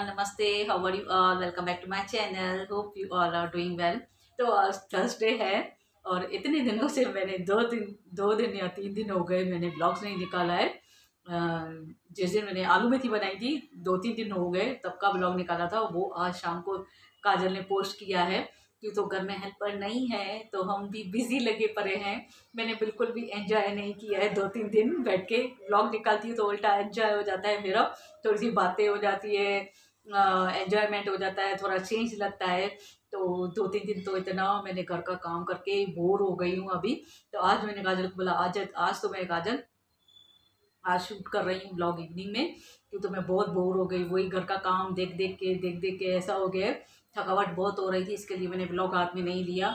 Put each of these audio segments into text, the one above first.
नमस्ते, how are you all, welcome back to my channel, hope you all are doing well. तो आज Thursday है और इतने दिनों से मैंने दो दिन या 3 दिन हो गए मैंने ब्लॉग्स नहीं निकाला है। जिस दिन मैंने आलू मेथी बनाई थी 2-3 दिन हो गए तब का ब्लॉग निकाला था, वो आज शाम को काजल ने पोस्ट किया है कि तो घर में हेल्पर नहीं है तो हम भी बिजी लगे पड़े हैं। मैंने बिल्कुल भी एंजॉय नहीं किया है, 2-3 दिन बैठ के ब्लॉग निकालती हूँ तो उल्टा एंजॉय हो जाता है मेरा, थोड़ी सी बातें हो जाती है, एंजॉयमेंट हो जाता है, थोड़ा चेंज लगता है। तो 2-3 दिन तो इतना मैंने घर का काम करके बोर हो गई हूँ अभी। तो आज मैंने काजल को बोला आज तो मैं काजल आज शूट कर रही हूँ ब्लॉग इवनिंग में, क्योंकि तो मैं बहुत बोर हो गई, वही घर का काम देख देख के ऐसा हो गया है, थकावट बहुत हो रही थी, इसके लिए मैंने ब्लॉग हाथ में नहीं लिया।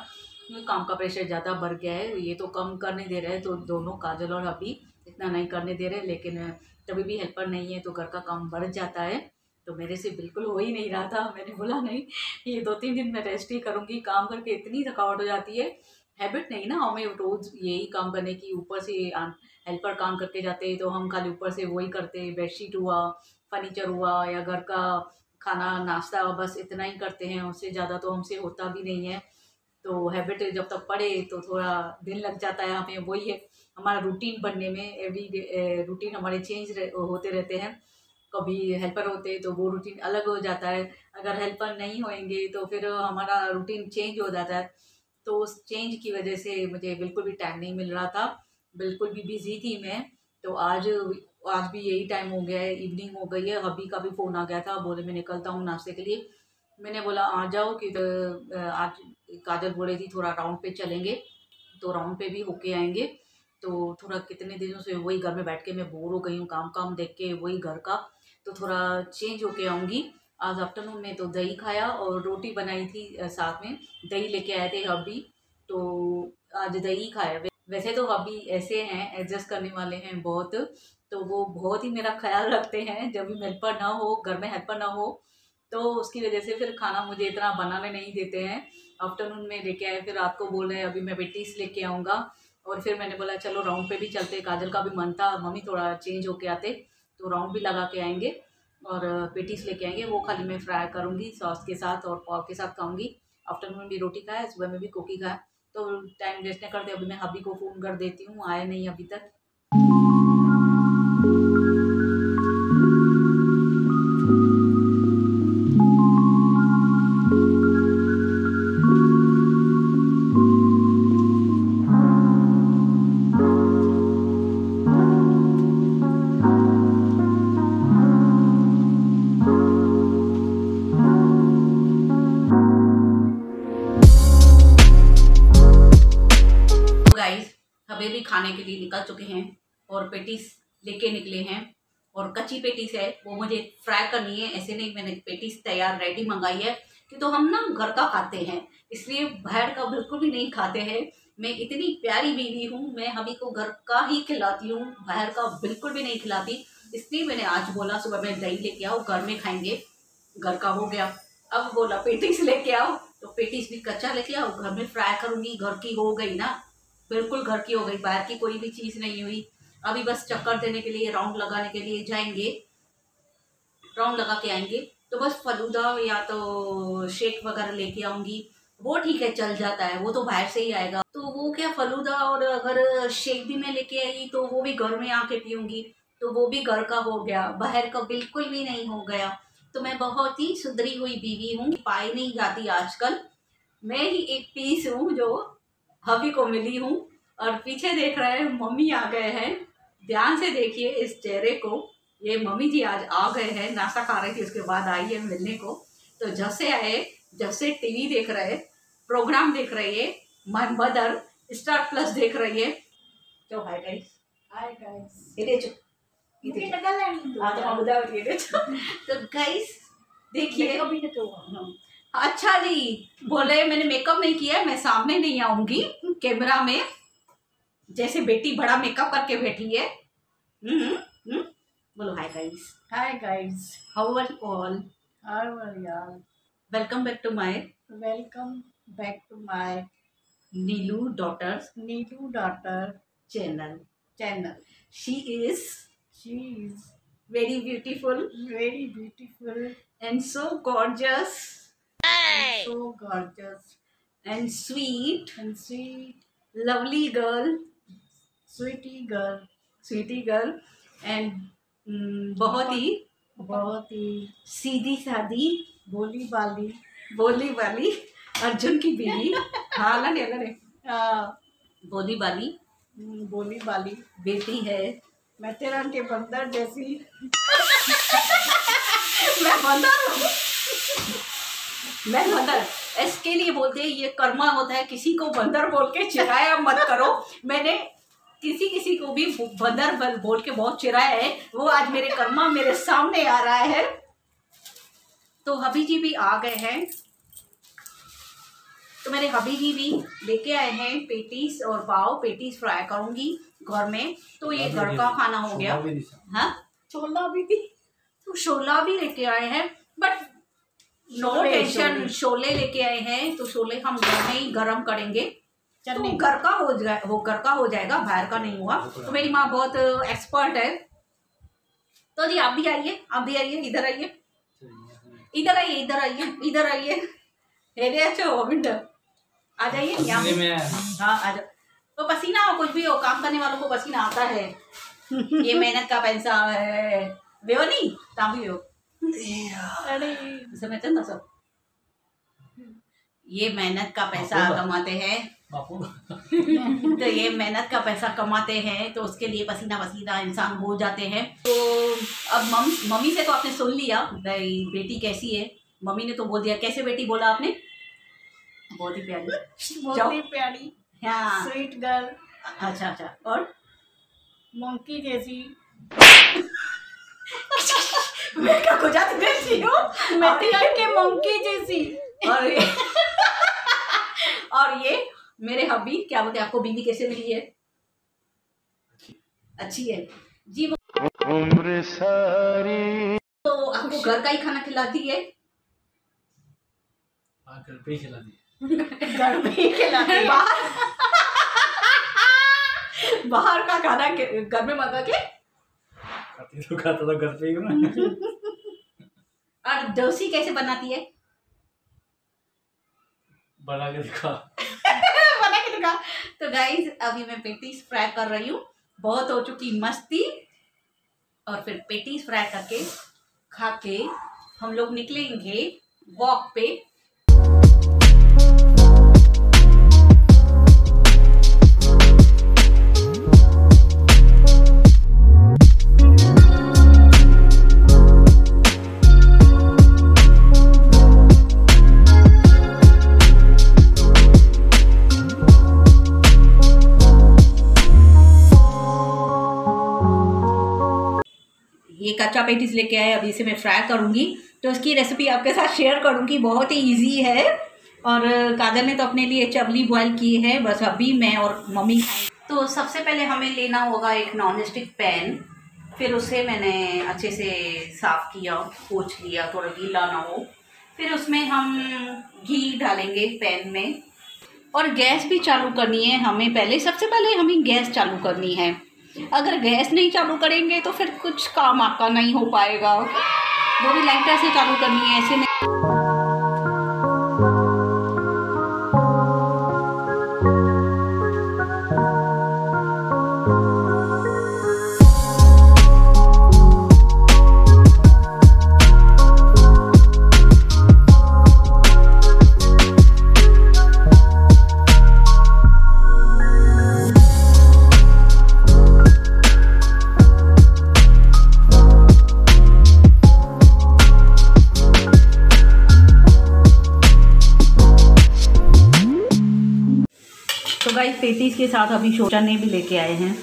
काम का प्रेशर ज़्यादा बढ़ गया है, ये तो कम करने दे रहे हैं, तो दोनों काजल और अभी इतना नहीं करने दे रहे, लेकिन तभी भी हेल्पर नहीं है तो घर का काम बढ़ जाता है। तो मेरे से बिल्कुल हो ही नहीं रहा था, मैंने बोला नहीं ये 2-3 दिन मैं रेस्ट ही करूँगी, काम करके इतनी थकावट हो जाती है, हैबिट नहीं ना हमें रोज़ यही काम करने की, ऊपर से हेल्पर काम करके जाते हैं तो हम खाली ऊपर से वही करते, बेडशीट हुआ, फर्नीचर हुआ या घर का खाना नाश्ता, बस इतना ही करते हैं, उससे ज़्यादा तो हमसे होता भी नहीं है। तो हैबिट जब तक पड़े तो थोड़ा दिन लग जाता है हमें, वही है हमारा रूटीन बनने में, एवरी डे रूटीन हमारे चेंज होते रहते हैं। कभी हेल्पर होते तो वो रूटीन अलग हो जाता है, अगर हेल्पर नहीं होंगे तो फिर हमारा रूटीन चेंज हो जाता है। तो उस चेंज की वजह से मुझे बिल्कुल भी टाइम नहीं मिल रहा था, बिल्कुल भी बिजी थी मैं। तो आज भी यही टाइम हो गया है, इवनिंग हो गई है, अभी का भी फ़ोन आ गया था, बोले मैं निकलता हूँ नाश्ते के लिए। मैंने बोला आ जाओ कि आज काजल बोले थी थोड़ा राउंड पे चलेंगे, तो राउंड पे भी होके आएंगे। तो थोड़ा कितने दिनों से वही घर में बैठ के मैं बोर हो गई हूँ, काम काम देख के वही घर का, तो थोड़ा चेंज होके आऊँगी। आज आफ्टरनून में तो दही खाया और रोटी बनाई थी, साथ में दही लेके आए थे हब्बी, तो आज दही खाया। वैसे तो हब्बी ऐसे हैं, एडजस्ट करने वाले हैं बहुत, तो वो बहुत ही मेरा ख्याल रखते हैं, जब भी हेल्पर ना हो, घर में हेल्पर ना हो तो उसकी वजह से फिर खाना मुझे इतना बनाने नहीं देते हैं। आफ्टरनून में लेके आए, फिर रात को बोल रहे हैं अभी मैं पेटीज लेके आऊँगा, और फिर मैंने बोला चलो राउंड पे भी चलते, काजल का भी मन था मम्मी थोड़ा चेंज होके आते, तो राउंड भी लगा के आएंगे और पेटीज लेके आएंगे, वो खाली मैं फ्राई करूँगी सॉस के साथ और पाव के साथ खाऊँगी। आफ्टरनून में भी रोटी खाया, सुबह में भी कोकी खाया, तो टाइम वेस्ट नहीं करते, अभी मैं हबी को फ़ोन कर देती हूँ, आए नहीं अभी तक। गाइस हमें भी खाने के लिए निकल चुके हैं और पेटीज लेके निकले हैं, और कच्ची पेटीज है वो मुझे फ्राई करनी है, ऐसे नहीं, मैंने पेटीज तैयार रेडी मंगाई है कि तो हम ना घर का खाते हैं, इसलिए बाहर का बिल्कुल भी नहीं खाते हैं। मैं इतनी प्यारी बीवी हूँ, मैं हबी को घर का ही खिलाती हूँ, बाहर का बिल्कुल भी नहीं खिलाती, इसलिए मैंने आज बोला सुबह में दही लेके आओ, घर में खाएंगे, घर का हो गया। अब बोला पेटीज लेके आओ, तो पेटीज भी कच्चा लेके आओ, घर में फ्राई करूंगी, घर की हो गई ना, बिल्कुल घर की हो गई, बाहर की कोई भी चीज़ नहीं हुई। अभी बस चक्कर देने के लिए, राउंड लगाने के लिए जाएंगे, राउंड लगा के आएंगे, तो बस फलूदा या तो शेक वगैरह लेके आऊंगी, वो ठीक है चल जाता है, वो तो बाहर से ही आएगा, तो वो क्या फलूदा, और अगर शेक भी मैं लेके आई तो वो भी घर में आके पीऊंगी, तो वो भी घर का हो गया, बाहर का बिल्कुल भी नहीं हो गया। तो मैं बहुत ही सुधरी हुई बीवी हूँ, पाई नहीं जाती आजकल, मैं ही एक पीस हूँ जो हबी को मिली हूँ। और पीछे देख रहे हैं मम्मी आ गए हैं, ध्यान से देखिए इस चेहरे को, ये मम्मी जी आज आ गए हैं, नाश्ता खा रही थी उसके बाद आई है मिलने को। तो जब से आए, जब से टीवी देख रहे, प्रोग्राम देख रही है, माय मदर स्टार प्लस देख रही है। तो हाय गाइस, हाय गाइस, ये देखो मुझे लगा नहीं हाँ तो हम ये देखो तो गाइस देखिए, कभी ना तो अच्छा जी बोले मैंने मेकअप नहीं किया, मैं सामने नहीं आऊंगी कैमरा में, जैसे बेटी बड़ा मेकअप करके बैठी है। बोलो hi guys, hi guys, how are you all, how are यार, welcome back to my welcome back to my Neelu daughters daughter channel. She is she is very beautiful very beautiful and so gorgeous So gorgeous and sweet, and sweet, lovely girl, sweetie girl, sweetie girl and बहुत ही सीधी सादी भोली भाली, बोली वाली अर्जुन की बीवी हाँ लड़े बोली वाली भोली भाली बेटी है। मैं तेरा के बंदर जैसी मैं बंदर इसके लिए बोलते हैं, ये कर्मा होता है। किसी को बंदर बोल के चिढ़ाया मत करो। मैंने किसी को भी बंदर बोल के बहुत चिढ़ाया है, वो आज मेरे कर्मा मेरे सामने आ रहा है। तो हबी जी भी आ गए हैं, तो मेरे हबी जी भी लेके आए हैं पेटीज और पाव। पेटीज फ्राई करूंगी घर में, तो ये घर का खाना हो गया। हाँ छोला भी थी, तो शोला भी लेके आए हैं, बट नो टेंशन, शोले लेके आए हैं तो शोले हम घर में ही गरम करेंगे, तो घर का हो जाएगा, बाहर का नहीं हुआ। तो मेरी माँ बहुत एक्सपर्ट है। तो जी आप भी आइए, इधर आइए, इधर आइए आ जाइए यहाँ। हाँ आ जाओ। तो पसीना हो, कुछ भी हो, काम करने वालों को पसीना आता है। ये मेहनत का पैसा है। वेो नहीं तांबी हो समझते ना सब, ये मेहनत का पैसा कमाते हैं। तो ये मेहनत का पैसा कमाते हैं, तो उसके लिए पसीना इंसान हो जाते हैं। तो अब मम्मी से तो आपने सुन लिया भाई बेटी कैसी है। मम्मी ने तो बोल दिया। कैसे बेटी बोला आपने? बहुत ही प्यारी हाँ स्वीट गर्ल। अच्छा और मंकी जैसी मैं क्या गुजराती जैसी हूँ, मैं के मंकी जैसी। और ये मेरे हबी क्या बोलते हैं, आपको बीवी कैसे मिली है? अच्छी है जी। वो उम्र सारी तो आपको घर का ही खाना खिलाती है? घर पे ही खिलाती है। घर में ही खिलाती है। बाहर का खाना घर में मंगा के खाता तो घर पे ही ना। और डोसी कैसे बनाती है? बना के दिखा। तो गाइज अभी मैं पेटीज फ्राई कर रही हूँ। बहुत हो चुकी मस्ती, और फिर पेटीज फ्राई करके खा के हम लोग निकलेंगे वॉक पे। ये कच्चा पेटीज लेके आए, अभी इसे मैं फ्राई करूंगी। तो इसकी रेसिपी आपके साथ शेयर करूंगी, बहुत ही इजी है। और कादर ने तो अपने लिए चवली बॉयल की है, बस अभी मैं और मम्मी खाएंगे। तो सबसे पहले हमें लेना होगा एक नॉन स्टिक पैन। फिर उसे मैंने अच्छे से साफ़ किया, पोंछ लिया, थोड़ा गीला ना हो। फिर उसमें हम घी डालेंगे पैन में, और गैस भी चालू करनी है हमें। सबसे पहले हमें गैस चालू करनी है। अगर गैस नहीं चालू करेंगे तो फिर कुछ काम आपका नहीं हो पाएगा। वो भी लाइटर से चालू करनी है, ऐसे नहीं। तो गाइस पेटीज के साथ अभी चने भी लेके आए हैं।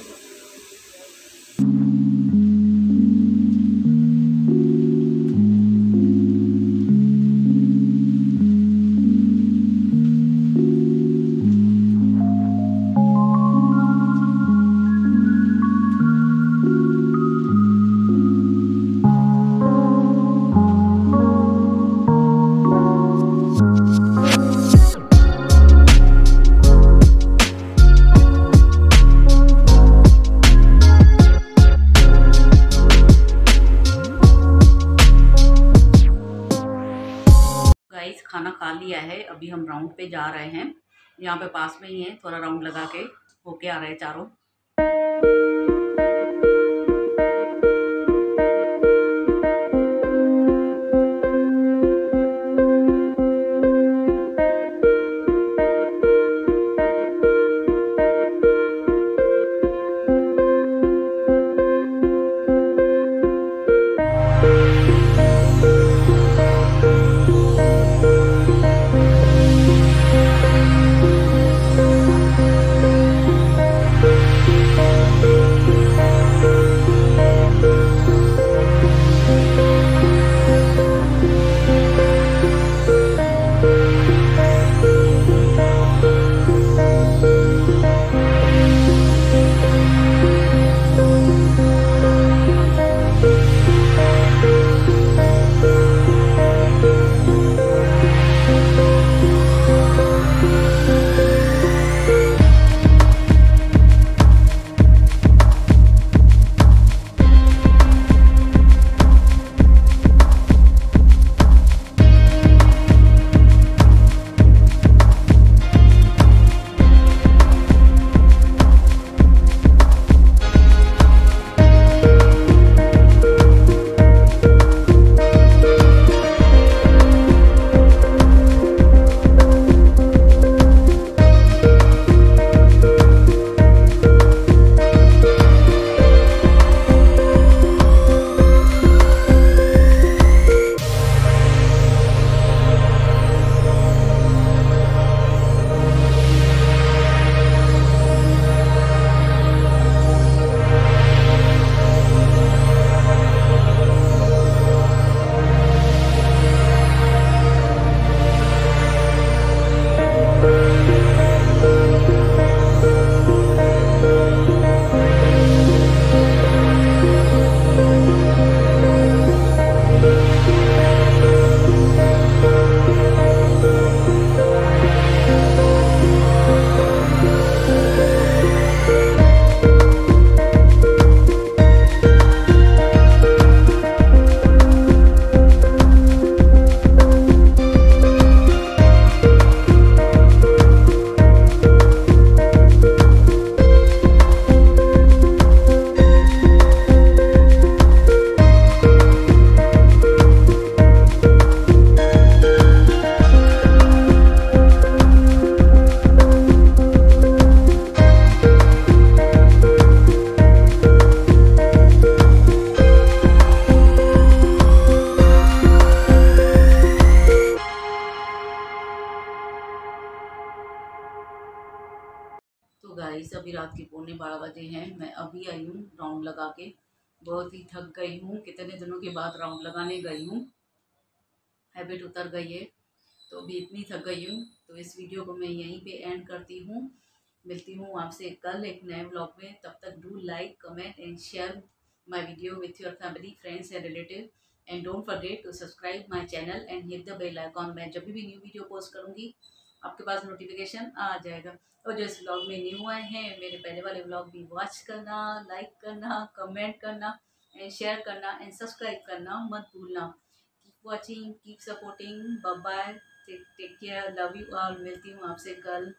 खाना खा लिया है, अभी हम राउंड पे जा रहे हैं। यहाँ पे पास में ही है, थोड़ा राउंड लगा के होके आ रहे हैं चारों। तो गाइस अभी रात के 11:15 बजे हैं। मैं अभी आई हूँ राउंड लगा के। बहुत ही थक गई हूँ, कितने दिनों के बाद राउंड लगाने गई हूँ। हैबिट उतर गई है तो अभी इतनी थक गई हूँ। तो इस वीडियो को मैं यहीं पे एंड करती हूँ। मिलती हूँ आपसे कल एक नए ब्लॉग में। तब तक do like, comment and share my video with your family, friends and relative. And don't forget to subscribe my channel and hit the bell icon. मैं जब भी न्यू वीडियो पोस्ट करूँगी आपके पास नोटिफिकेशन आ जाएगा। और जो इस ब्लॉग में न्यू आए हैं, मेरे पहले वाले ब्लॉग भी वॉच करना, लाइक करना, कमेंट करना एंड शेयर करना एंड सब्सक्राइब करना मत भूलना। Keep watching, keep supporting, bye bye, take care, love you all. मिलती हूँ आपसे कल।